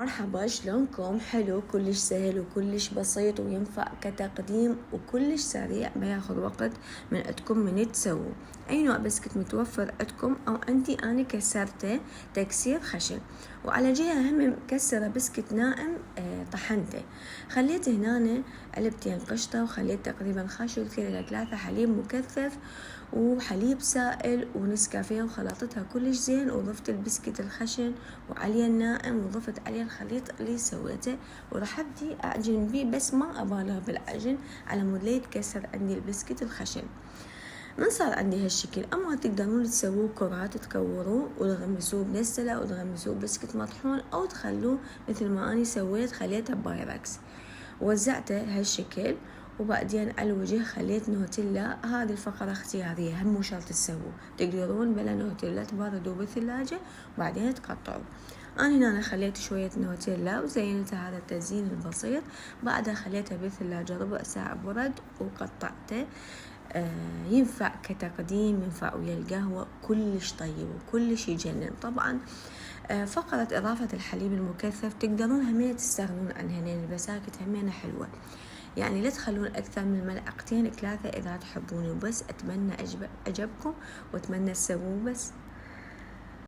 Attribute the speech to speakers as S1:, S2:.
S1: مرحبا، شلونكم؟ حلو، كلش سهل وكلش بسيط وينفع كتقديم وكلش سريع، ما ياخذ وقت من عندكم من تسووه. اي نوع بسكت متوفر عندكم او عندي انا كسرته تكسير خشن، وعلى جهة هم مكسرة بسكت ناعم طحنته. خليت هنا علبتين قشطة، وخليت تقريبا خاشو 2 إلى 3 حليب مكثف وحليب سائل ونسكافيه، وخلطتها كلش زين، وضفت البسكت الخشن وعليه الناعم، وضفت عليه الخليط اللي سويته، وراح ابدي اعجن بيه بس ما ابالغ بالعجن على مود لا يتكسر عندي البسكت الخشن. من صار عندي هالشكل، اما تقدرون تسووه كرات تكوروه وتغمسوه بنستله وتغمسوه بسكت مطحون، او تخلوه مثل ما اني سويت، خليته بايركس ووزعته هالشكل. وبعدين على الوجه خليت نوتيلا. هذه الفقرة اختيارية، هم مو شرط تسووا، تقدرون بلا نوتيلا تبردوا بالثلاجة وبعدين تقطعوا. أنا هنا خليت شوية نوتيلا وزينت هذا التزيين البسيط. بعدها خليتها بالثلاجة ربع ساعة برد وقطعته. ينفع كتقديم، ينفع ويا القهوة، كلش طيب وكلش يجنن. طبعا فقرة إضافة الحليب المكثف تقدرون همين تستغنون عنها، لأن البساكت همين حلوة، يعني لا تخلون أكثر من ملعقتين 3 إذا تحبون. وبس أتمنى عجبكم وأتمنى تسووه بس.